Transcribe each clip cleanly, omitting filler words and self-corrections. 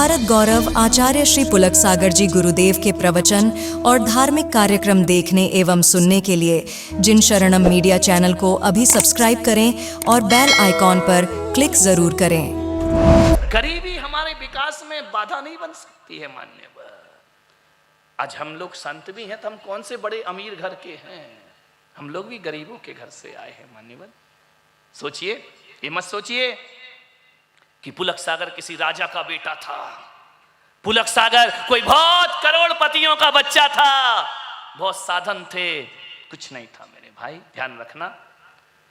भारत गौरव आचार्य श्री पुलक सागर जी गुरुदेव के प्रवचन और धार्मिक कार्यक्रम देखने एवं सुनने के लिए जिन शरणम मीडिया चैनल को अभी सब्सक्राइब करें और बेल आइकॉन पर क्लिक जरूर करें। गरीबी हमारे विकास में बाधा नहीं बन सकती है मान्यवर। आज हम लोग संत भी हैं तो हम कौन से बड़े अमीर घर के हैं, हम लोग भी गरीबों के घर से आए हैं मान्यवर। सोचिए, ये मत सोचिए कि पुलक सागर किसी राजा का बेटा था, पुलक सागर कोई बहुत करोड़पतियों का बच्चा था, बहुत साधन थे, कुछ नहीं था मेरे भाई, ध्यान रखना।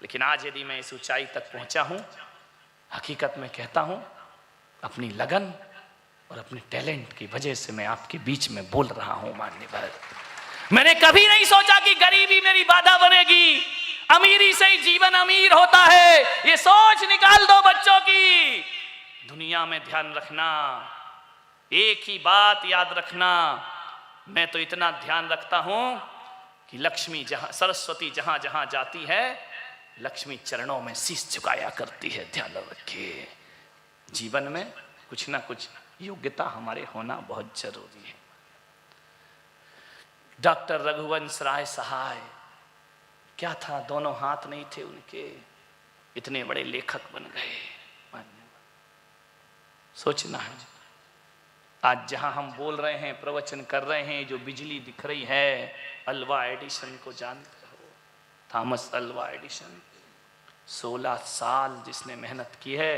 लेकिन आज यदि मैं इस ऊंचाई तक पहुंचा हूं, हकीकत में कहता हूं अपनी लगन और अपने टैलेंट की वजह से मैं आपके बीच में बोल रहा हूं मान्यवर। मैंने कभी नहीं सोचा कि गरीबी मेरी बाधा बनेगी, अमीरी से ही जीवन अमीर होता है, ये सोच निकाल दो बच्चों की। दुनिया में ध्यान रखना, एक ही बात याद रखना, मैं तो इतना ध्यान रखता हूं कि लक्ष्मी जहां, सरस्वती जहां जहां जाती है, लक्ष्मी चरणों में शीश झुकाया करती है। ध्यान रखिए, जीवन में कुछ ना कुछ योग्यता हमारे होना बहुत जरूरी है। डॉक्टर रघुवंश राय सहाय क्या था, दोनों हाथ नहीं थे उनके, इतने बड़े लेखक बन गए। सोचना है, आज जहां हम बोल रहे हैं, प्रवचन कर रहे हैं, जो बिजली दिख रही है, अल्वा एडिसन को जानते हो, थॉमस अल्वा एडिसन, 16 साल जिसने मेहनत की है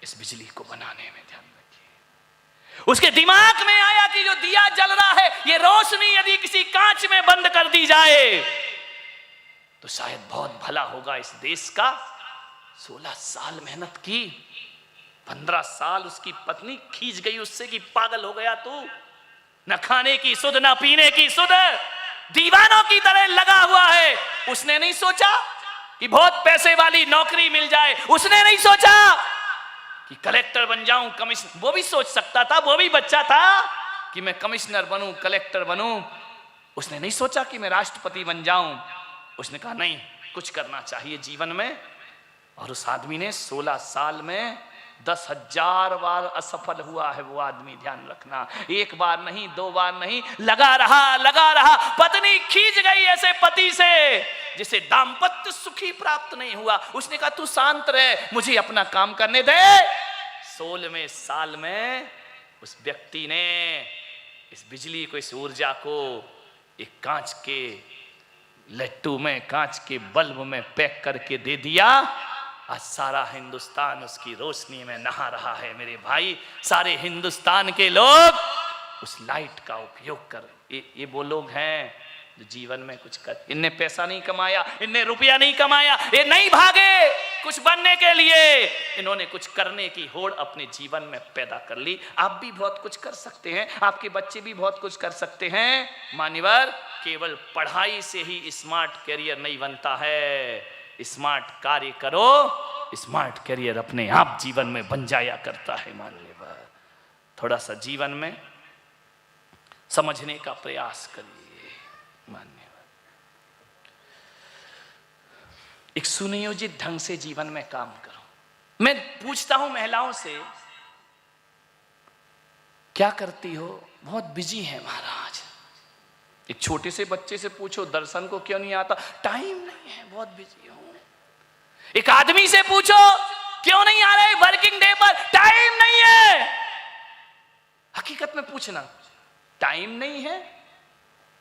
इस बिजली को बनाने में। ध्यान रखिए, उसके दिमाग में आया कि जो दिया जल रहा है, ये रोशनी यदि किसी कांच में बंद कर दी जाए तो शायद बहुत भला होगा इस देश का। 16 साल मेहनत की, 15 साल उसकी पत्नी खींच गई उससे कि पागल हो गया तू, न खाने की सुध न पीने की सुध, दीवानों की तरह लगा हुआ है। उसने नहीं सोचा कि बहुत पैसे वाली नौकरी मिल जाए, उसने नहीं सोचा कि कलेक्टर बन जाऊं, कमिश्नर, वो भी सोच सकता था, वो भी बच्चा था कि मैं कमिश्नर बनूं, कलेक्टर बनूं। उसने नहीं सोचा कि मैं राष्ट्रपति बन जाऊं। उसने कहा नहीं, कुछ करना चाहिए जीवन में। और उस आदमी ने 16 साल में 10,000 बार असफल हुआ है वो आदमी। ध्यान रखना, एक बार नहीं, 2 बार नहीं, लगा रहा। पत्नी खींच गई ऐसे पति से जिसे दाम्पत्य सुखी प्राप्त नहीं हुआ। उसने कहा तू शांत रह, मुझे अपना काम करने दे। 16वें साल में उस व्यक्ति ने इस बिजली को, इस ऊर्जा को एक कांच के लट्टू में, कांच के बल्ब में पैक करके दे दिया। आज सारा हिंदुस्तान उसकी रोशनी में नहा रहा है मेरे भाई। सारे हिंदुस्तान के लोग उस लाइट का उपयोग कर, ये वो लोग हैं जो जीवन में कुछ कर, इनने पैसा नहीं कमाया, इनने रुपया नहीं कमाया, ये नहीं भागे कुछ बनने के लिए, इन्होंने कुछ करने की होड़ अपने जीवन में पैदा कर ली। आप भी बहुत कुछ कर सकते हैं, आपके बच्चे भी बहुत कुछ कर सकते हैं मान्यवर। केवल पढ़ाई से ही स्मार्ट कैरियर नहीं बनता है, स्मार्ट कार्य करो, स्मार्ट कैरियर अपने आप जीवन में बन जाया करता है मान्यवर। थोड़ा सा जीवन में समझने का प्रयास करिए मान्यवर, एक सुनियोजित ढंग से जीवन में काम करो। मैं पूछता हूं महिलाओं से, क्या करती हो? बहुत बिजी है महाराज। एक छोटे से बच्चे से पूछो दर्शन को क्यों नहीं आता, टाइम नहीं है, बहुत बिजी हूं। एक आदमी से पूछो क्यों नहीं आ रहे वर्किंग डे पर, टाइम नहीं है। हकीकत में पूछना, टाइम नहीं है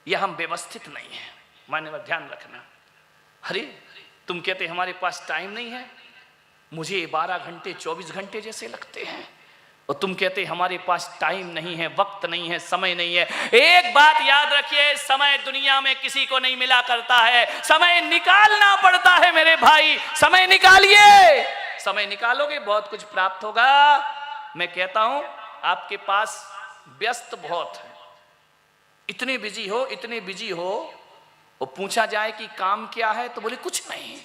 या हम व्यवस्थित नहीं है मान्यवर। ध्यान रखना, अरे तुम कहते हमारे पास टाइम नहीं है, मुझे 12 घंटे 24 घंटे जैसे लगते हैं, और तुम कहते हमारे पास टाइम नहीं है, वक्त नहीं है, समय नहीं है। एक बात याद रखिए, समय दुनिया में किसी को नहीं मिला करता है, समय निकालना पड़ता है मेरे भाई। समय निकालिए, समय निकालोगे बहुत कुछ प्राप्त होगा। मैं कहता हूं आपके पास व्यस्त बहुत है, इतने बिजी हो, और पूछा जाए कि काम क्या है तो बोले कुछ नहीं।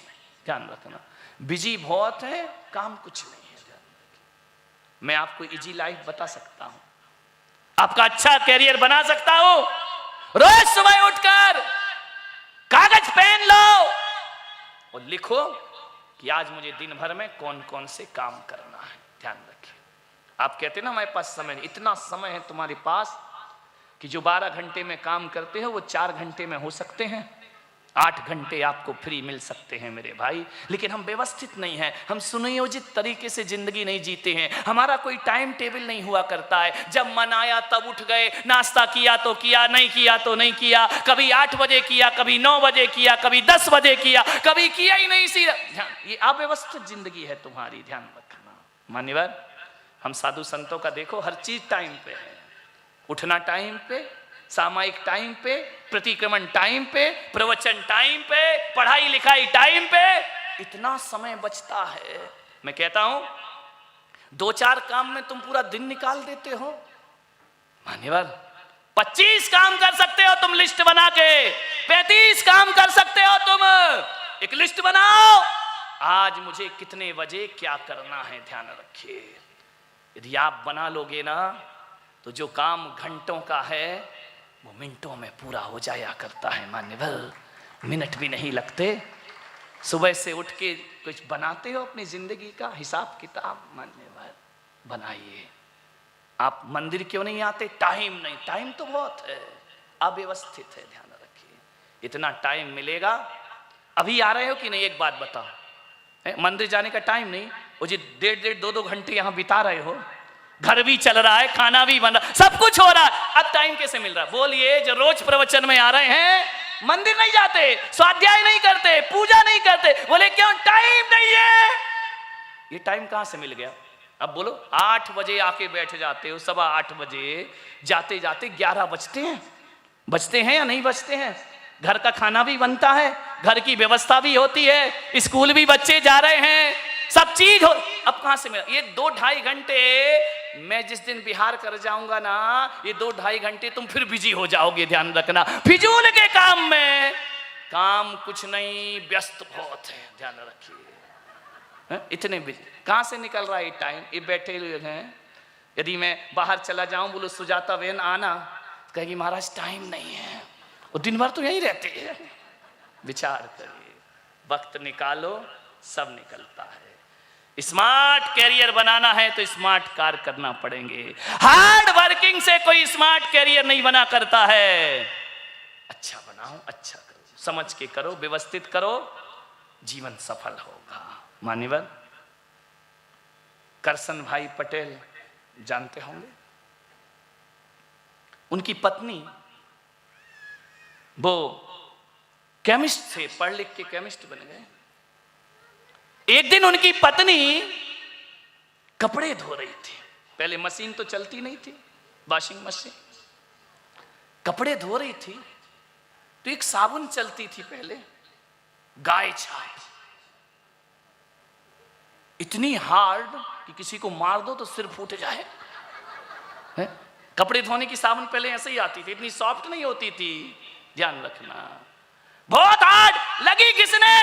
ध्यान रखना, बिजी बहुत है, काम कुछ नहीं है। मैं आपको इजी लाइफ बता सकता हूं, आपका अच्छा कैरियर बना सकता हूं। रोज सुबह उठकर कागज पेन लो और लिखो कि आज मुझे दिन भर में कौन कौन से काम करना है। ध्यान रखिए, आप कहते ना हमारे पास समय नहीं, इतना समय है तुम्हारे पास कि जो 12 घंटे में काम करते हो वो 4 घंटे में हो सकते हैं, 8 घंटे आपको फ्री मिल सकते हैं मेरे भाई। लेकिन हम व्यवस्थित नहीं हैं, हम सुनियोजित तरीके से जिंदगी नहीं जीते हैं, हमारा कोई टाइम टेबल नहीं हुआ करता है। जब मन आया तब उठ गए, नाश्ता किया तो किया, नहीं किया तो नहीं किया, कभी 8 बजे किया, कभी 9 बजे किया, कभी 10 बजे किया, कभी किया ही नहीं। ये अव्यवस्थित जिंदगी है तुम्हारी, ध्यान रखना। मान्यवर, हम साधु संतों का देखो हर चीज टाइम पे है, उठना टाइम पे, सामायिक टाइम पे, प्रतिक्रमण टाइम पे, प्रवचन टाइम पे, पढ़ाई लिखाई टाइम पे, इतना समय बचता है। मैं कहता हूं 2-4 काम में तुम पूरा दिन निकाल देते हो। मान्यवर, 25 काम कर सकते हो तुम लिस्ट बना के, 35 काम कर सकते हो तुम। एक लिस्ट बनाओ, आज मुझे कितने बजे क्या करना है, ध्यान रखिए। यदि आप बना लोगे ना तो जो काम घंटों का है वो मिनटों में पूरा हो जाया करता है। मान्यवर, मिनट भी नहीं लगते। सुबह से उठ के कुछ बनाते हो अपनी जिंदगी का हिसाब किताब? मान्यवर, बनाइए। आप मंदिर क्यों नहीं आते? टाइम नहीं, टाइम तो बहुत है, अव्यवस्थित है, ध्यान रखिए। इतना टाइम मिलेगा। अभी आ रहे हो कि नहीं, एक बात बताओ, मंदिर जाने का टाइम नहीं, वो जी 1.5 2 घंटे यहां बिता रहे हो, घर भी चल रहा है, खाना भी बन रहा, सब कुछ हो रहा है, अब टाइम कैसे मिल रहा है? बोलिए। जो रोज प्रवचन में आ रहे हैं, मंदिर नहीं जाते, स्वाध्याय नहीं करते, पूजा नहीं करते, बोले क्यों? टाइम नहीं है। ये टाइम कहां से मिल गया? अब बोलो, 8 बजे आके बैठ जाते हो, 8:15 बजे, जाते जाते 11 बजते हैं। बजते हैं या नहीं बजते हैं? घर का खाना भी बनता है, घर की व्यवस्था भी होती है, स्कूल भी बच्चे जा रहे हैं, सब चीज हो। अब कहां से मिला ये 2-2.5 घंटे? मैं जिस दिन बिहार कर जाऊंगा ना, ये 2-2.5 घंटे तुम फिर बिजी हो जाओगे, ध्यान रखना। फिजूल के काम में, काम कुछ नहीं, व्यस्त बहुत है, ध्यान रखिए। इतने बिजी कहां से निकल रहा है ये टाइम? ये बैठे हुए हैं। यदि मैं बाहर चला जाऊं, बोलो सुजाता बहन आना, कहेगी महाराज टाइम नहीं है, वो दिन भर तो यहीं रहते हैं। विचार करिए, वक्त निकालो, सब निकलता है। स्मार्ट कैरियर बनाना है तो स्मार्ट कार्य करना पड़ेंगे। हार्ड वर्किंग से कोई स्मार्ट कैरियर नहीं बना करता है। अच्छा बनाओ, अच्छा करो, समझ के करो, व्यवस्थित करो, जीवन सफल होगा। मान्यवर, करसन भाई पटेल जानते होंगे, उनकी पत्नी, वो केमिस्ट थे, पढ़ लिख के केमिस्ट बन गए। एक दिन उनकी पत्नी कपड़े धो रही थी, पहले मशीन तो चलती नहीं थी, वॉशिंग मशीन, कपड़े धो रही थी तो एक साबुन चलती थी पहले, गाय छाप, इतनी हार्ड कि किसी को मार दो तो सिर फूट जाए। कपड़े धोने की साबुन पहले ऐसे ही आती थी, इतनी सॉफ्ट नहीं होती थी, ध्यान रखना। बहुत हार्ड लगी, किसने?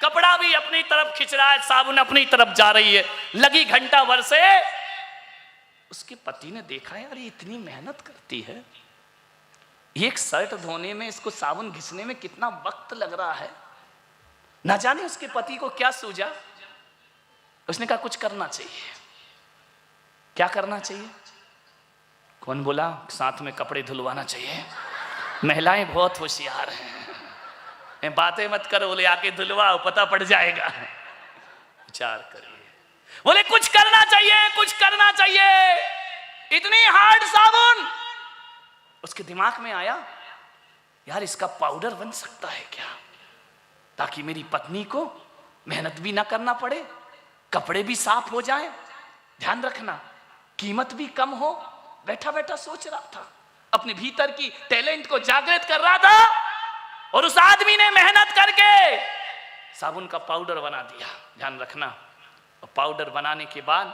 कपड़ा भी अपनी तरफ खिंच रहा है, साबुन अपनी तरफ जा रही है, लगी घंटा भर से। उसके पति ने देखा, यार ये इतनी मेहनत करती है, एक शर्ट धोने में इसको साबुन घिसने में कितना वक्त लग रहा है। ना जाने उसके पति को क्या सूझा, उसने कहा कुछ करना चाहिए। क्या करना चाहिए? कौन बोला? साथ में कपड़े धुलवाना चाहिए। महिलाएं बहुत होशियार हैं, बातें मत करो, बोले आके धुलवाओ, पता पड़ जाएगा। विचार करिए, बोले कुछ करना चाहिए, कुछ करना चाहिए। इतनी हार्ड साबुन, उसके दिमाग में आया, यार इसका पाउडर बन सकता है क्या, ताकि मेरी पत्नी को मेहनत भी ना करना पड़े, कपड़े भी साफ हो जाए, ध्यान रखना कीमत भी कम हो। बैठा बैठा सोच रहा था, अपने भीतर की टैलेंट को जागृत कर रहा था, और उस आदमी ने मेहनत करके साबुन का पाउडर बना दिया, ध्यान रखना। और पाउडर बनाने के बाद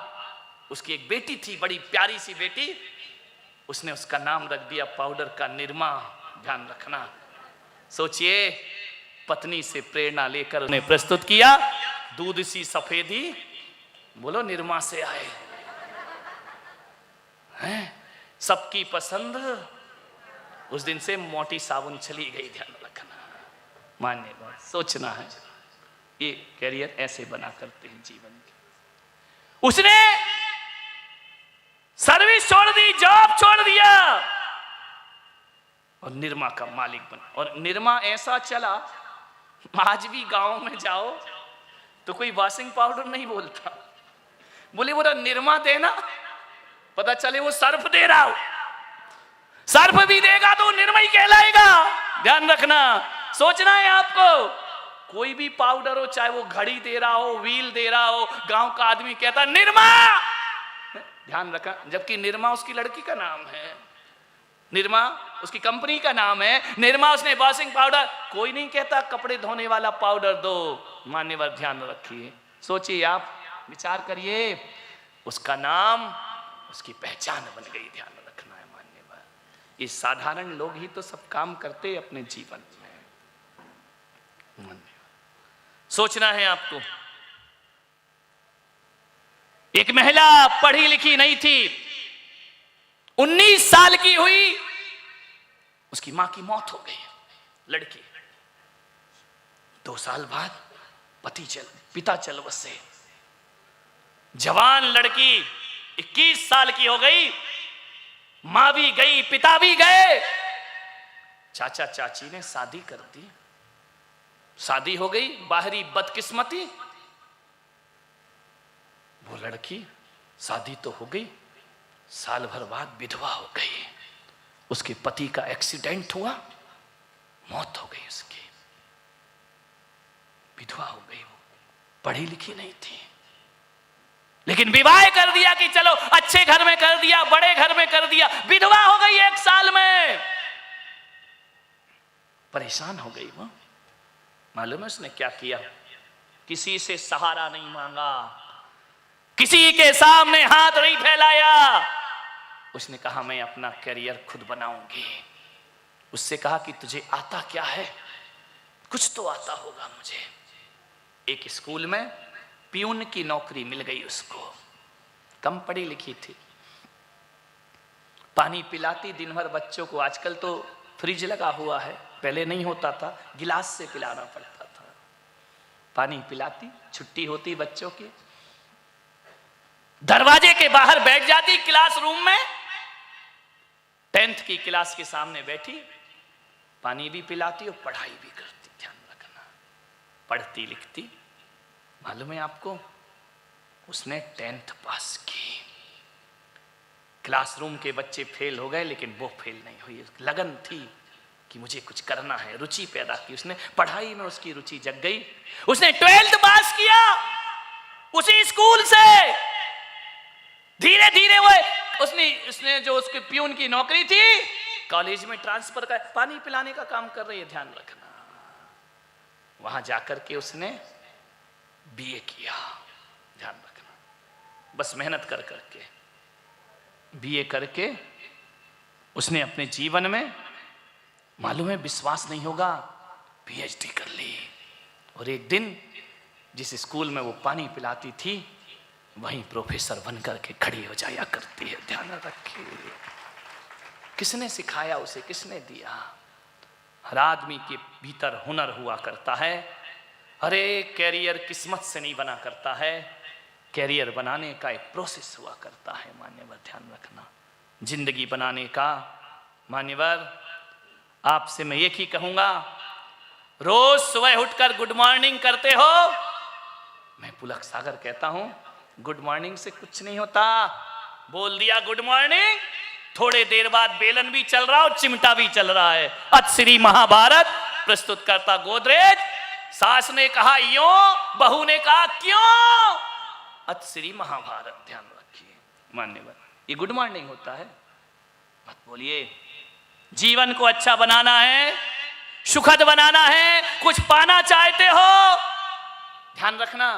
उसकी एक बेटी थी, बड़ी प्यारी सी बेटी, उसने उसका नाम रख दिया पाउडर का निरमा, ध्यान रखना। सोचिए, पत्नी से प्रेरणा लेकर उन्हें प्रस्तुत किया, दूध सी सफेदी, बोलो निरमा से आए हैं, सबकी पसंद। उस दिन से मोटी साबुन चली गई, ध्यान रखना। मान्य बात, सोचना है, ये कैरियर ऐसे बना करते हैं जीवन के। उसने सर्विस छोड़ दी, जॉब छोड़ दिया और निरमा का मालिक बना। और निरमा ऐसा चला, आज भी गांव में जाओ तो कोई वॉशिंग पाउडर नहीं बोलता, बोले बोला निरमा देना, पता चले वो सर्फ दे रहा हो। सर्फ भी देगा तो निरमा ही कहलाएगा। ध्यान रखना, सोचना है आपको। कोई भी पाउडर हो, चाहे वो घड़ी दे रहा हो, व्हील दे रहा हो, गांव का आदमी कहता निरमा, ध्यान रखा, जबकि निरमा उसकी लड़की का नाम है, निरमा उसकी कंपनी का नाम है, निरमा उसने वॉशिंग पाउडर, कोई नहीं कहता कपड़े धोने वाला पाउडर दो। मान्यवर ध्यान रखिए, सोचिए, आप विचार करिए, उसका नाम उसकी पहचान बन गई। ध्यान रखना है मान्यवर, ये साधारण लोग ही तो सब काम करते अपने जीवन में। सोचना है आपको। एक महिला पढ़ी लिखी नहीं थी, 19 साल की हुई, उसकी मां की मौत हो गई, लड़की। 2 साल बाद पिता चल बसे। जवान लड़की 21 साल की हो गई, मां भी गई, पिता भी गए। चाचा चाची ने शादी कर दी, शादी हो गई। बाहरी बदकिस्मती, वो लड़की शादी तो हो गई, साल भर बाद विधवा हो गई। उसके पति का एक्सीडेंट हुआ, मौत हो गई उसकी, विधवा हो गई। वो पढ़ी लिखी नहीं थी, लेकिन विवाह कर दिया कि चलो अच्छे घर में कर दिया, बड़े घर में कर दिया, विधवा हो गई 1 साल में। परेशान हो गई वो। मालूम है उसने क्या किया? किसी से सहारा नहीं मांगा, किसी के सामने हाथ नहीं फैलाया। उसने कहा मैं अपना करियर खुद बनाऊंगी। उससे कहा कि तुझे आता क्या है? कुछ तो आता होगा मुझे। एक स्कूल में पियून की नौकरी मिल गई उसको, कम पढ़ी लिखी थी। पानी पिलाती दिन भर बच्चों को। आजकल तो फ्रिज लगा हुआ है, पहले नहीं होता था, गिलास से पिलाना पड़ता था। पानी पिलाती, छुट्टी होती बच्चों की, दरवाजे के बाहर बैठ जाती क्लासरूम में, 10th की क्लास के सामने बैठी, पानी भी पिलाती और पढ़ाई भी करती। ध्यान रखना, पढ़ती लिखती। मालूम है आपको, उसने 10th पास की। क्लासरूम के बच्चे फेल हो गए, लेकिन वो फेल नहीं हुई। लगन थी कि मुझे कुछ करना है, रुचि पैदा की उसने, पढ़ाई में उसकी रुचि जग गई। उसने 12th पास किया उसी स्कूल से। धीरे धीरे वो उसने जो उसके पियून की नौकरी थी, कॉलेज में ट्रांसफर कर, पानी पिलाने का काम कर रही है। ध्यान रखना, वहां जाकर के उसने बीए किया। ध्यान रखना, बस मेहनत कर करके बीए करके उसने अपने जीवन में, मालूम है विश्वास नहीं होगा, पीएचडी कर ली। और एक दिन जिस स्कूल में वो पानी पिलाती थी, वहीं प्रोफेसर बनकर के खड़ी हो जाया करती है। ध्यान रखिए, किसने सिखाया उसे, किसने दिया? हर आदमी के भीतर हुनर हुआ करता है। अरे कैरियर किस्मत से नहीं बना करता है, कैरियर बनाने का एक प्रोसेस हुआ करता है। मान्यवर ध्यान रखना, जिंदगी बनाने का। मान्यवर आपसे मैं एक ही कहूंगा, रोज सुबह उठकर गुड मॉर्निंग करते हो। मैं पुलक सागर कहता हूं, गुड मॉर्निंग से कुछ नहीं होता। बोल दिया गुड मॉर्निंग, थोड़े देर बाद बेलन भी चल रहा और चिमटा भी चल रहा है। अत श्री महाभारत प्रस्तुत करता गोदरेज। सास ने कहा यों, बहू ने कहा क्यों। अत श्री महाभारत। ध्यान रखिए मान्यवर, ये गुड मॉर्निंग होता है। मत बोलिए। जीवन को अच्छा बनाना है, सुखद बनाना है, कुछ पाना चाहते हो, ध्यान रखना,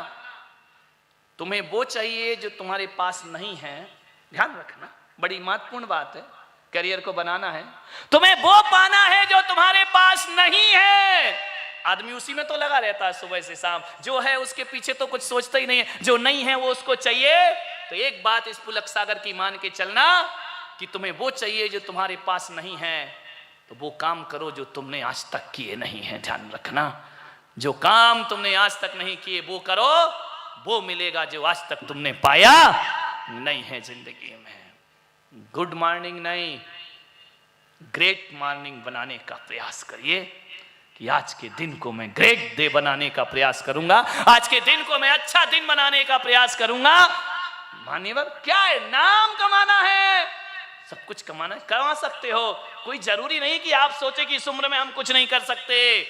तुम्हें वो चाहिए जो तुम्हारे पास नहीं है। ध्यान रखना, बड़ी महत्वपूर्ण बात है। करियर को बनाना है, तुम्हें वो पाना है जो तुम्हारे पास नहीं है। आदमी उसी में तो लगा रहता है सुबह से शाम, जो है उसके पीछे तो कुछ सोचता ही नहीं है, जो नहीं है वो उसको चाहिए। तो एक बात इस पुलक सागर की मान के चलना कि तुम्हें वो चाहिए जो तुम्हारे पास नहीं है, तो वो काम करो जो तुमने आज तक किए नहीं है। ध्यान रखना, जो काम तुमने आज तक नहीं किए वो करो, वो मिलेगा जो आज तक तुमने पाया नहीं है जिंदगी में। गुड मॉर्निंग नहीं, ग्रेट मॉर्निंग बनाने का प्रयास करिए कि आज के दिन को मैं ग्रेट डे बनाने का प्रयास करूंगा, आज के दिन को मैं अच्छा दिन बनाने का प्रयास करूंगा। मान्यवर क्या है, नाम कमाना है, सब कुछ कमाना है, कमा सकते हो। कोई जरूरी नहीं कि आप सोचे कि इस उम्र में हम कुछ नहीं कर सकते।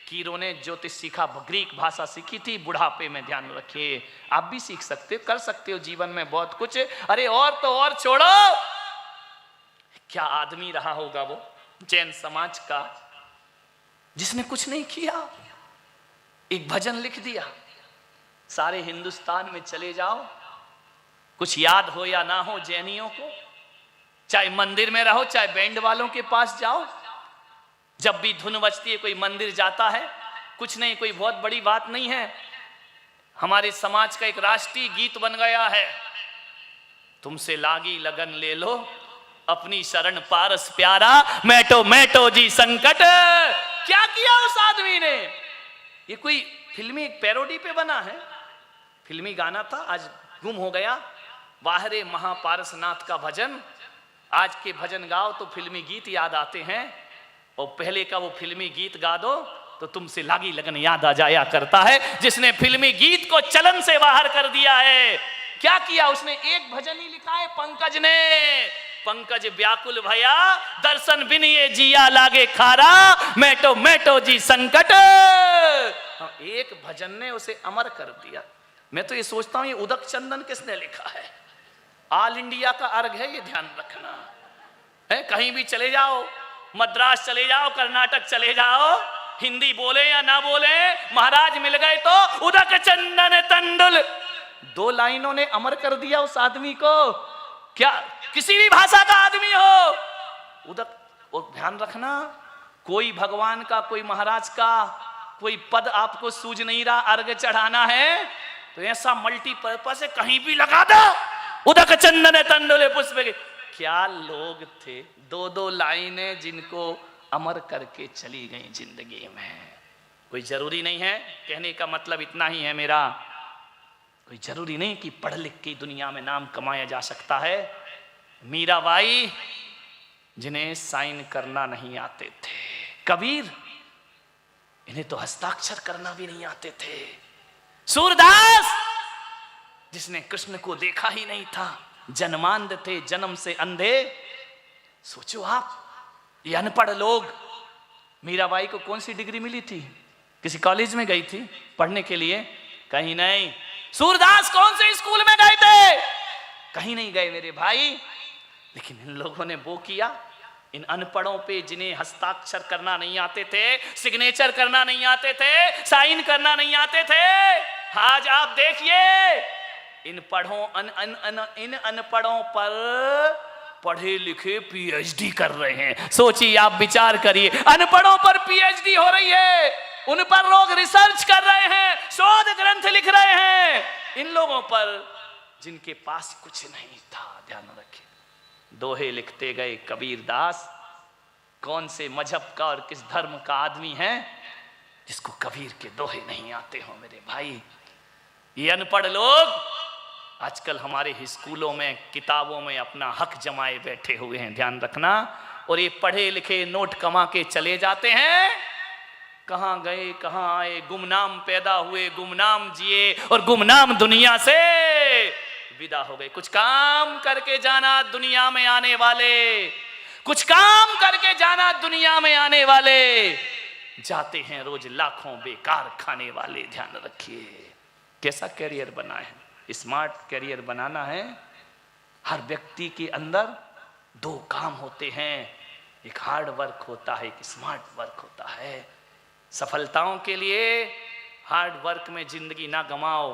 कीरो ने ज्योतिष सीखा, ग्रीक भाषा सीखी थी, बुढ़ापे में ध्यान रखिए आप भी सीख सकते हो, कर सकते हो जीवन में बहुत कुछ। अरे और तो और छोड़ो, क्या आदमी रहा होगा वो जैन समाज का जिसने कुछ नहीं किया, एक भजन लिख दिया, सारे हिंदुस्तान में चले जाओ, कुछ याद हो या ना हो जैनियों को, चाहे मंदिर में रहो चाहे बैंड वालों के पास जाओ, जब भी धुन बजती है कोई मंदिर जाता है, कुछ नहीं, कोई बहुत बड़ी बात नहीं है। हमारे समाज का एक राष्ट्रीय गीत बन गया है, तुमसे लागी लगन ले लो अपनी शरण पारस प्यारा, मैटो मैटो जी संकट। क्या किया उस आदमी ने? ये कोई फिल्मी एक पैरोडी पे बना है, फिल्मी गाना था, आज गुम हो गया। बाहरे महापारसनाथ का भजन, आज के भजन गाओ तो फिल्मी गीत याद आते हैं, और पहले का वो फिल्मी गीत गा दो तो तुमसे लागी लगन याद आ जाया करता है। जिसने फिल्मी गीत को चलन से बाहर कर दिया है, क्या किया उसने? एक भजन ही लिखा है पंकज ने, पंकज व्याकुल भया दर्शन बिन ये जिया लागे खारा, मैटो मैटो जी संकट। एक भजन ने उसे अमर कर दिया। मैं तो ये सोचता हूं ये उदक चंदन किसने लिखा है? ऑल इंडिया का अर्घ है, ये ध्यान रखना है। कहीं भी चले जाओ, मद्रास चले जाओ, कर्नाटक चले जाओ, हिंदी बोले या ना बोले, महाराज मिल गए तो उदक चंदन तंडुल, 2 लाइनों ने अमर कर दिया उस आदमी को। क्या किसी भी भाषा का आदमी हो, उदक। और ध्यान रखना, कोई भगवान का, कोई महाराज का कोई पद आपको सूझ नहीं रहा, अर्घ चढ़ाना है तो ऐसा मल्टीपर्पज है, कहीं भी लगा दो उदक चंदन तंडुल पुष्प के। क्या लोग थे, 2-2 लाइनें जिनको अमर करके चली गई जिंदगी में। कोई जरूरी नहीं है, कहने का मतलब इतना ही है मेरा, कोई जरूरी नहीं कि पढ़ लिख के दुनिया में नाम कमाया जा सकता है। मीराबाई जिन्हें साइन करना नहीं आते थे, कबीर इन्हें तो हस्ताक्षर करना भी नहीं आते थे, सूरदास जिसने कृष्ण को देखा ही नहीं था, जन्मांध थे, जन्म से अंधे। सोचो आप, ये अनपढ़ लोग। मीराबाई को कौन सी डिग्री मिली थी? किसी कॉलेज में गई थी पढ़ने के लिए? कहीं नहीं। सूरदास कौन से स्कूल में गए थे? कहीं नहीं गए मेरे भाई। लेकिन इन लोगों ने वो किया, इन अनपढ़ों पे जिन्हें हस्ताक्षर करना नहीं आते थे, सिग्नेचर करना नहीं आते थे, साइन करना नहीं आते थे। आज आप देखिए इन अनपढ़ों पर पढ़े लिखे पीएचडी कर रहे हैं। सोचिए, आप विचार करिए, अनपढ़ों पर पीएचडी हो रही है, उन पर लोग रिसर्च कर रहे हैं, शोध ग्रंथ लिख रहे हैं, इन लोगों पर जिनके पास कुछ नहीं था। ध्यान रखिए, दोहे लिखते गए कबीर दास। कौन से मजहब का और किस धर्म का आदमी है जिसको कबीर के दोहे नहीं आते हो मेरे भाई? ये अनपढ़ लोग आजकल हमारे स्कूलों में, किताबों में अपना हक जमाए बैठे हुए हैं, ध्यान रखना। और ये पढ़े लिखे नोट कमा के चले जाते हैं, कहां गए कहां आए, गुमनाम पैदा हुए, गुमनाम जिए और गुमनाम दुनिया से विदा हो गए। कुछ काम करके जाना दुनिया में आने वाले, कुछ काम करके जाना दुनिया में आने वाले, जाते हैं रोज लाखों बेकार खाने वाले। ध्यान रखिए, कैसा कैरियर बनाए हैं? स्मार्ट कैरियर बनाना है। हर व्यक्ति के अंदर 2 काम होते हैं, एक हार्ड वर्क होता है, एक स्मार्ट वर्क होता है। सफलताओं के लिए हार्ड वर्क में जिंदगी ना गमाओ,